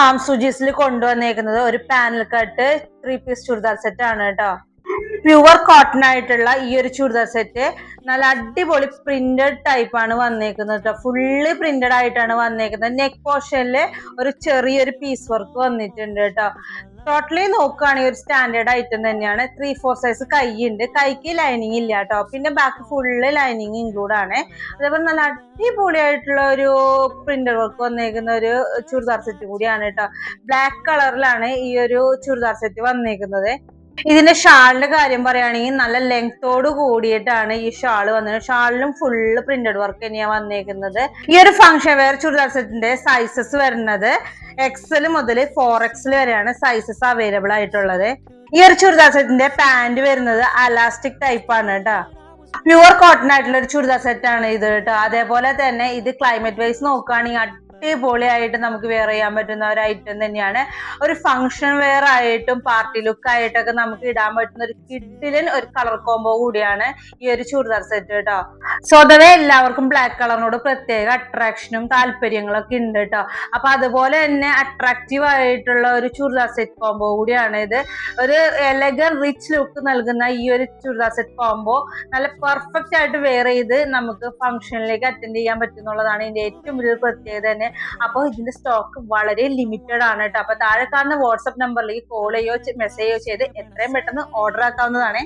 ആം സുജീസിൽ കൊണ്ടുവന്നേക്കുന്നത് ഒരു panel cut 3-പീസ് churidar set ആണ് കേട്ടോ. പ്യുവർ കോട്ടൺ ആയിട്ടുള്ള ഈ ഒരു ചുരിദാർ സെറ്റ് നല്ല അടിപൊളി പ്രിന്റഡ് ടൈപ്പ് ആണ് വന്നേക്കുന്നത് കേട്ടോ. ഫുള്ളി പ്രിന്റഡ് ആയിട്ടാണ് വന്നേക്കുന്നത്. നെക്ക് പോർഷനിൽ ഒരു ചെറിയൊരു പീസ് വർക്ക് വന്നിട്ടുണ്ട് കേട്ടോ. ടോട്ടലി നോക്കുകയാണെങ്കിൽ ഒരു സ്റ്റാൻഡേർഡ് ഐറ്റം തന്നെയാണ്. 3/4 സൈസ് കൈയുണ്ട്, കൈക്ക് ലൈനിങ് ഇല്ല കേട്ടോ. പിന്നെ ബാക്കി ഫുള്ള് ലൈനിങ് ഇൻക്ലൂഡ് ആണ്. അതേപോലെ നല്ല അടിപൊളിയായിട്ടുള്ള ഒരു പ്രിന്റഡ് വർക്ക് വന്നേക്കുന്ന ഒരു ചുരിദാർ സെറ്റ് കൂടിയാണ് കേട്ടോ. ബ്ലാക്ക് കളറിലാണ് ഈ ഒരു ചുരിദാർ സെറ്റ് വന്നേക്കുന്നത്. ഇതിന്റെ ഷാളിന്റെ കാര്യം പറയുകയാണെങ്കിൽ നല്ല ലെങ്തോട് കൂടിയിട്ടാണ് ഈ ഷാൾ വന്നത്. ഷാളിലും ഫുള്ള് പ്രിന്റഡ് വർക്ക് തന്നെയാണ് വന്നേക്കുന്നത്. ഈ ഒരു ഫംഗ്ഷൻ വെയർ ചുരിദാർ സെറ്റിന്റെ സൈസസ് വരുന്നത് XL മുതൽ 4XL വരെയാണ് സൈസസ് അവൈലബിൾ ആയിട്ടുള്ളത്. ഈ ഒരു ചുരിദാർ സെറ്റിന്റെ പാന്റ് വരുന്നത് അലാസ്റ്റിക് ടൈപ്പ് ആണ് കേട്ടോ. പ്യുവർ കോട്ടൺ ആയിട്ടുള്ള ഒരു ചുരിദാർ സെറ്റ് ആണ് ഇത് കേട്ടോ. അതേപോലെ തന്നെ ഇത് ക്ലൈമറ്റ് വൈസ് നോക്കുകയാണെങ്കിൽ അടിപൊളിയായിട്ട് നമുക്ക് വെയർ ചെയ്യാൻ പറ്റുന്ന ഒരു ഐറ്റം തന്നെയാണ്. ഒരു ഫംഗ്ഷൻ വെയർ ആയിട്ടും പാർട്ടി ലുക്ക് ആയിട്ടൊക്കെ നമുക്ക് ഇടാൻ പറ്റുന്ന ഒരു കിഡിലൻ ഒരു കളർ കോംബോ കൂടിയാണ് ഈ ഒരു ചുരിദാർ സെറ്റ് കേട്ടോ. സ്വതവേ എല്ലാവർക്കും ബ്ലാക്ക് കളറിനോട് പ്രത്യേക അട്രാക്ഷനും താല്പര്യങ്ങളൊക്കെ ഉണ്ട് കേട്ടോ. അപ്പൊ അതുപോലെ തന്നെ അട്രാക്റ്റീവ് ആയിട്ടുള്ള ഒരു ചുരിദാർ സെറ്റ് കോംബോ കൂടിയാണ് ഇത്. ഒരു എലഗൻ റിച്ച് ലുക്ക് നൽകുന്ന ഈ ഒരു ചുരിദാർ സെറ്റ് കോംബോ നല്ല പെർഫെക്റ്റ് ആയിട്ട് വെയർ ചെയ്ത് നമുക്ക് ഫംഗ്ഷനിലേക്ക് അറ്റൻഡ് ചെയ്യാൻ പറ്റുന്നുള്ളതാണ് ഇതിന്റെ ഏറ്റവും വലിയ പ്രത്യേകത തന്നെ. അപ്പോൾ ഇതിന്റെ സ്റ്റോക്ക് വളരെ ലിമിറ്റഡ് ആണ് കേട്ടോ. അപ്പൊ താഴെ കാണുന്ന വാട്സ്ആപ്പ് നമ്പറിലേക്ക് കോൾ ചെയ്യോ മെസ്സേജോ ചെയ്ത് എത്രയും പെട്ടെന്ന് ഓർഡർ ആക്കാവുന്നതാണ്.